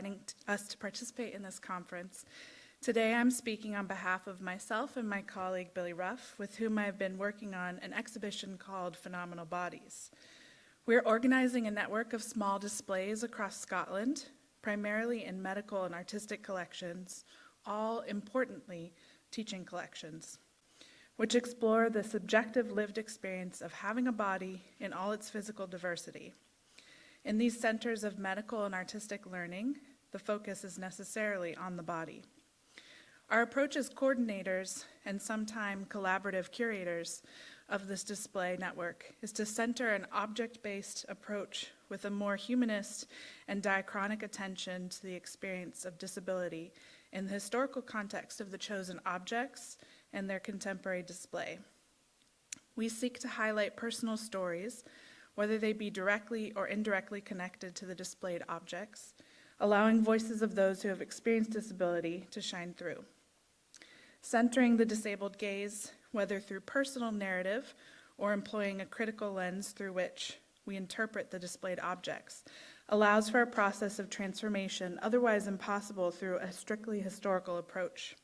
inviting us to participate in this conference. Today I'm speaking on behalf of myself and my colleague Billy Ruff, with whom I've been working on an exhibition called Phenomenal Bodies. We're organizing a network of small displays across Scotland, primarily in medical and artistic collections, all importantly teaching collections, which explore the subjective lived experience of having a body in all its physical diversity. In these centers of medical and artistic learning, the focus is necessarily on the body. Our approach as coordinators and sometime collaborative curators of this display network is to center an object-based approach with a more humanist and diachronic attention to the experience of disability in the historical context of the chosen objects and their contemporary display. We seek to highlight personal stories, whether they be directly or indirectly connected to the displayed objects, allowing voices of those who have experienced disability to shine through. Centering the disabled gaze, whether through personal narrative or employing a critical lens through which we interpret the displayed objects, allows for a process of transformation otherwise impossible through a strictly historical approach.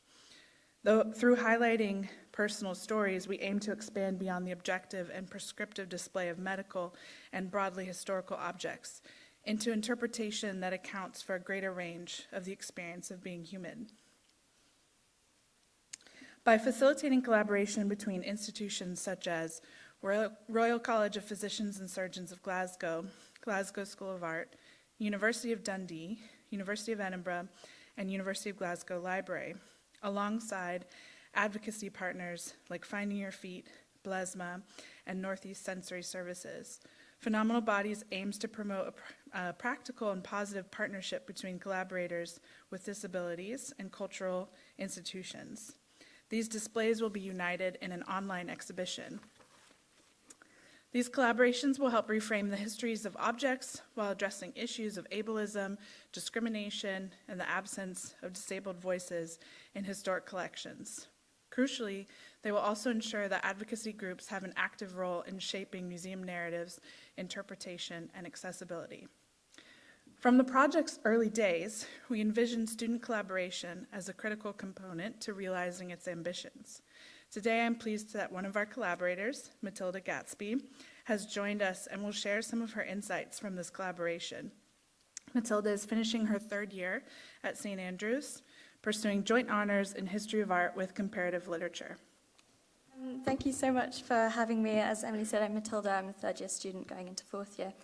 Though through highlighting personal stories, we aim to expand beyond the objective and prescriptive display of medical and broadly historical objects into interpretation that accounts for a greater range of the experience of being human. By facilitating collaboration between institutions such as Royal College of Physicians and Surgeons of Glasgow, Glasgow School of Art, University of Dundee, University of Edinburgh, and University of Glasgow Library, alongside advocacy partners like Finding Your Feet, Blesma, and Northeast Sensory Services, Phenomenal Bodies aims to promote a practical and positive partnership between collaborators with disabilities and cultural institutions. These displays will be united in an online exhibition. These collaborations will help reframe the histories of objects while addressing issues of ableism, discrimination, and the absence of disabled voices in historic collections. Crucially, they will also ensure that advocacy groups have an active role in shaping museum narratives, interpretation, and accessibility. From the project's early days, we envisioned student collaboration as a critical component to realizing its ambitions. Today, I'm pleased that one of our collaborators, Mathilda Gatsby, has joined us and will share some of her insights from this collaboration. Mathilda is finishing her third year at St. Andrews, pursuing joint honors in history of art with comparative literature. Thank you so much for having me. As Emily said, I'm Mathilda. I'm a third-year student going into fourth year.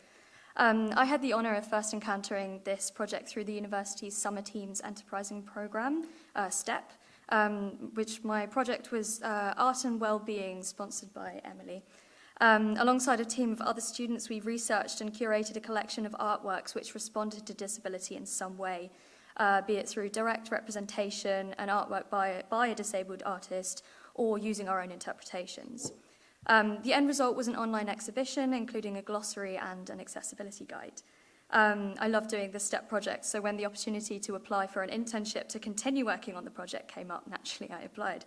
I had the honour of first encountering this project through the university's Summer Teams Enterprising Programme, STEP, which my project was Art and Wellbeing, sponsored by Emily. Alongside a team of other students, we researched and curated a collection of artworks which responded to disability in some way, be it through direct representation, an artwork by a disabled artist, or using our own interpretations. The end result was an online exhibition, including a glossary and an accessibility guide. I love doing the STEP project, so when the opportunity to apply for an internship to continue working on the project came up, naturally I applied.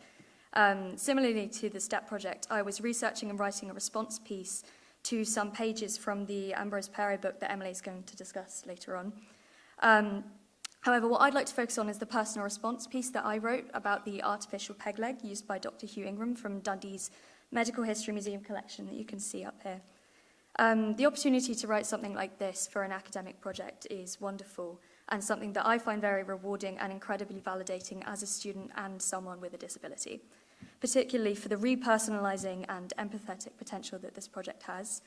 Similarly to the STEP project, I was researching and writing a response piece to some pages from the Ambrose Perry book that Emily is going to discuss later on. However, what I'd like to focus on is the personal response piece that I wrote about the artificial peg leg used by Dr. Hugh Ingram from Dundee's Medical History Museum collection that you can see up here. The opportunity to write something like this for an academic project is wonderful and something that I find very rewarding and incredibly validating as a student and someone with a disability, particularly for the repersonalizing and empathetic potential that this project has.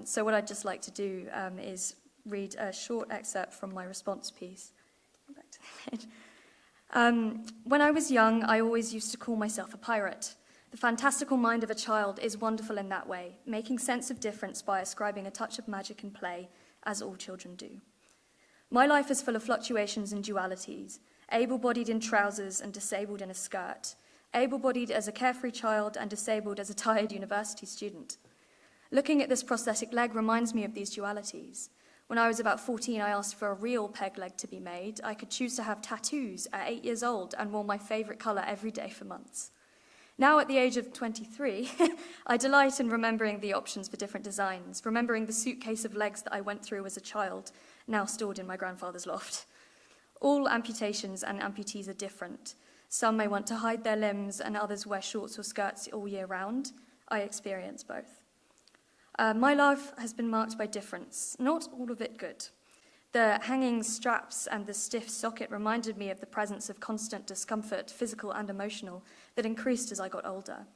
So what I'd just like to do is read a short excerpt from my response piece. Go back to the page. When I was young, I always used to call myself a pirate. The fantastical mind of a child is wonderful in that way, making sense of difference by ascribing a touch of magic and play, as all children do. My life is full of fluctuations and dualities, able-bodied in trousers and disabled in a skirt, able-bodied as a carefree child and disabled as a tired university student. Looking at this prosthetic leg reminds me of these dualities. When I was about 14, I asked for a real peg leg to be made. I could choose to have tattoos at 8 years old and wore my favourite colour every day for months. Now at the age of 23, I delight in remembering the options for different designs, remembering the suitcase of legs that I went through as a child, now stored in my grandfather's loft. All amputations and amputees are different. Some may want to hide their limbs and others wear shorts or skirts all year round. I experience both. My life has been marked by difference, not all of it good. The hanging straps and the stiff socket reminded me of the presence of constant discomfort, physical and emotional, that increased as I got older.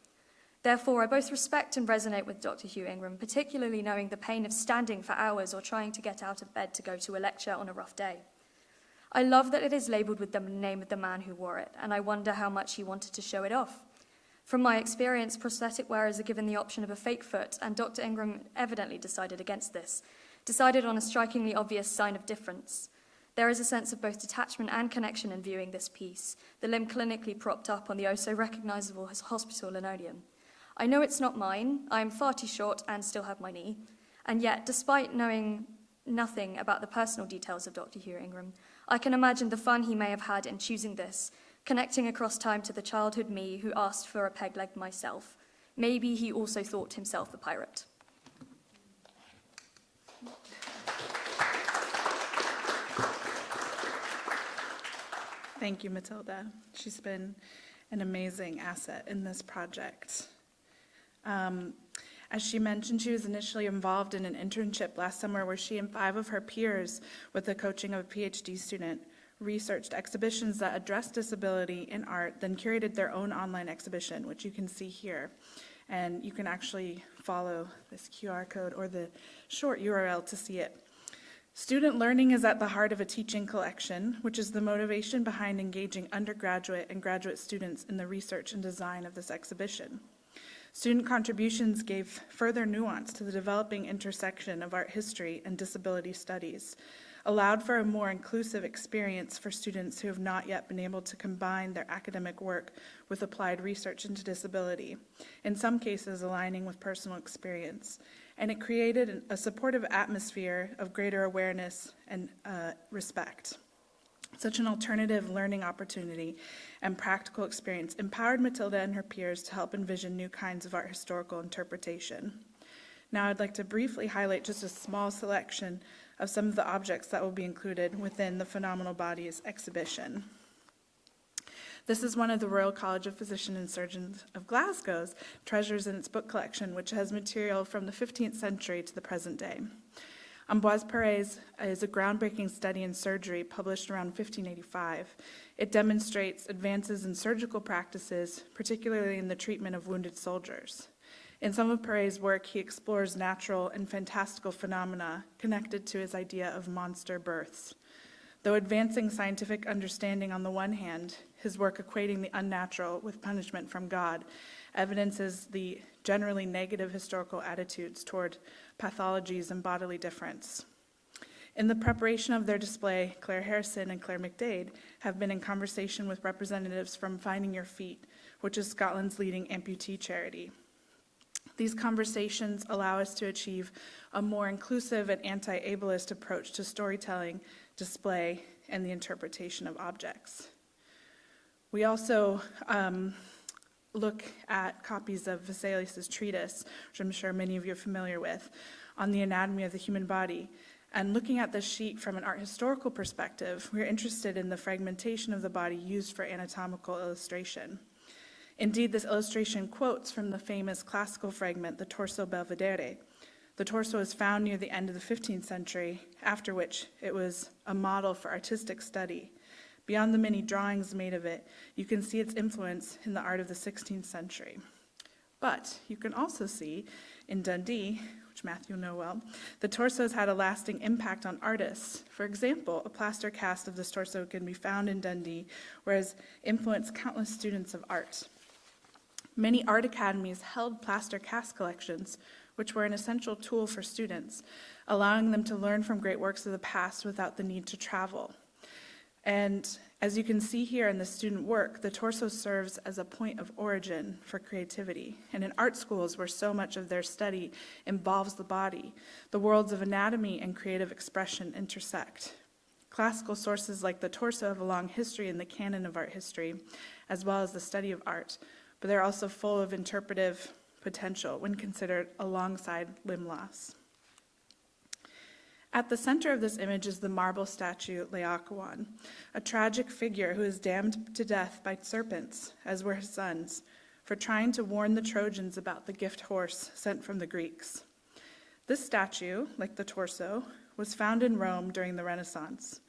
Therefore, I both respect and resonate with Dr. Hugh Ingram, particularly knowing the pain of standing for hours or trying to get out of bed to go to a lecture on a rough day. I love that it is labelled with the name of the man who wore it, and I wonder how much he wanted to show it off. From my experience, prosthetic wearers are given the option of a fake foot, and Dr. Ingram evidently decided against this, decided on a strikingly obvious sign of difference. There is a sense of both detachment and connection in viewing this piece, the limb clinically propped up on the oh-so-recognisable hospital linoleum. I know it's not mine, I am far too short and still have my knee, and yet, despite knowing nothing about the personal details of Dr. Hugh Ingram, I can imagine the fun he may have had in choosing this, connecting across time to the childhood me who asked for a peg leg myself. Maybe he also thought himself a pirate. Thank you, Mathilda. She's been an amazing asset in this project. As she mentioned, she was initially involved in an internship last summer where she and 5 of her peers, with the coaching of a PhD student, researched exhibitions that addressed disability in art, then curated their own online exhibition, which you can see here. And you can actually follow this QR code or the short URL to see it. Student learning is at the heart of a teaching collection, which is the motivation behind engaging undergraduate and graduate students in the research and design of this exhibition. Student contributions gave further nuance to the developing intersection of art history and disability studies, allowed for a more inclusive experience for students who have not yet been able to combine their academic work with applied research into disability, in some cases aligning with personal experience. And it created a supportive atmosphere of greater awareness and respect. Such an alternative learning opportunity and practical experience empowered Mathilda and her peers to help envision new kinds of art historical interpretation. Now I'd like to briefly highlight just a small selection of some of the objects that will be included within the Phenomenal Bodies exhibition. This is one of the Royal College of Physicians and Surgeons of Glasgow's treasures in its book collection, which has material from the 15th century to the present day. Ambroise Paré is a groundbreaking study in surgery published around 1585. It demonstrates advances in surgical practices, particularly in the treatment of wounded soldiers. In some of Paré's work, he explores natural and fantastical phenomena connected to his idea of monster births. Though advancing scientific understanding on the one hand, his work equating the unnatural with punishment from God evidences the generally negative historical attitudes toward pathologies and bodily difference. In the preparation of their display, Claire Harrison and Claire McDade have been in conversation with representatives from Finding Your Feet, which is Scotland's leading amputee charity. These conversations allow us to achieve a more inclusive and anti-ableist approach to storytelling, display, and the interpretation of objects. We also look at copies of Vesalius' treatise, which I'm sure many of you are familiar with, on the anatomy of the human body. And looking at this sheet from an art historical perspective, we're interested in the fragmentation of the body used for anatomical illustration. Indeed, this illustration quotes from the famous classical fragment, the Torso Belvedere. The torso is found near the end of the 15th century, after which it was a model for artistic study. Beyond the many drawings made of it, you can see its influence in the art of the 16th century. But you can also see in Dundee, which Matthew will know well, the torso has had a lasting impact on artists. For example, a plaster cast of this torso can be found in Dundee, whereas influenced countless students of art. Many art academies held plaster cast collections, which were an essential tool for students, allowing them to learn from great works of the past without the need to travel. And as you can see here in the student work, the torso serves as a point of origin for creativity. And in art schools, where so much of their study involves the body, the worlds of anatomy and creative expression intersect. Classical sources like the torso have a long history in the canon of art history, as well as the study of art, but they're also full of interpretive potential when considered alongside limb loss. At the center of this image is the marble statue Laocoon, a tragic figure who is damned to death by serpents, as were his sons, for trying to warn the Trojans about the gift horse sent from the Greeks. This statue, like the torso, was found in Rome during the Renaissance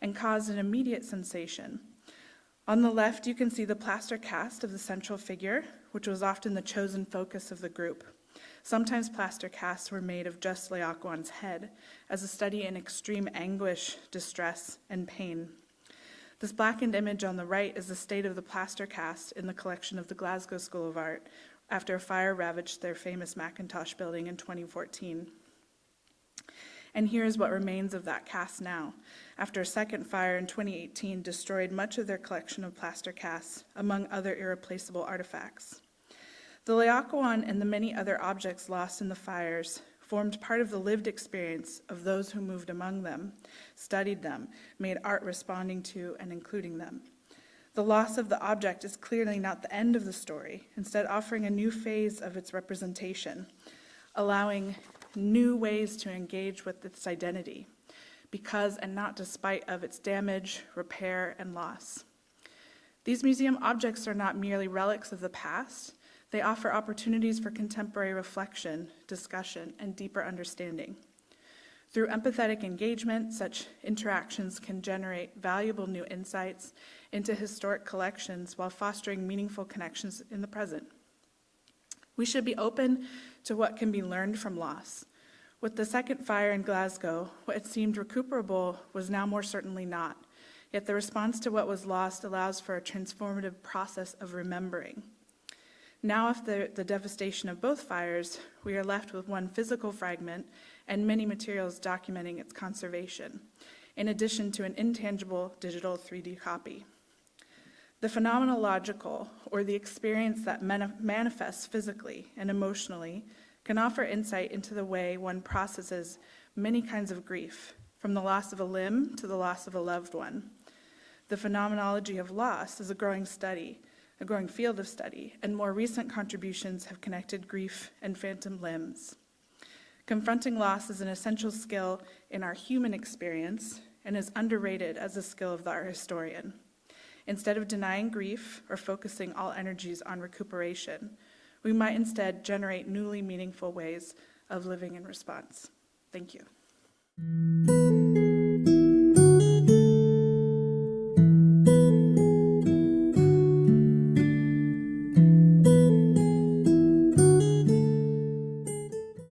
and caused an immediate sensation. On the left, you can see the plaster cast of the central figure, which was often the chosen focus of the group. Sometimes plaster casts were made of just Laocoon's head, as a study in extreme anguish, distress, and pain. This blackened image on the right is the state of the plaster cast in the collection of the Glasgow School of Art after a fire ravaged their famous Macintosh building in 2014. And here's what remains of that cast now, after a second fire in 2018 destroyed much of their collection of plaster casts, among other irreplaceable artifacts. The Laocoon and the many other objects lost in the fires formed part of the lived experience of those who moved among them, studied them, made art responding to and including them. The loss of the object is clearly not the end of the story, instead offering a new phase of its representation, allowing new ways to engage with its identity, because and not despite of its damage, repair, and loss. These museum objects are not merely relics of the past. They offer opportunities for contemporary reflection, discussion, and deeper understanding. Through empathetic engagement, such interactions can generate valuable new insights into historic collections while fostering meaningful connections in the present. We should be open to what can be learned from loss. With the second fire in Glasgow, what had seemed recuperable was now more certainly not. Yet the response to what was lost allows for a transformative process of remembering. Now, after the devastation of both fires, we are left with one physical fragment and many materials documenting its conservation, in addition to an intangible digital 3D copy. The phenomenological, or the experience that manifests physically and emotionally, can offer insight into the way one processes many kinds of grief, from the loss of a limb to the loss of a loved one. The phenomenology of loss is a growing field of study, and more recent contributions have connected grief and phantom limbs. Confronting loss is an essential skill in our human experience and is underrated as a skill of the art historian. Instead of denying grief or focusing all energies on recuperation, we might instead generate newly meaningful ways of living in response. Thank you.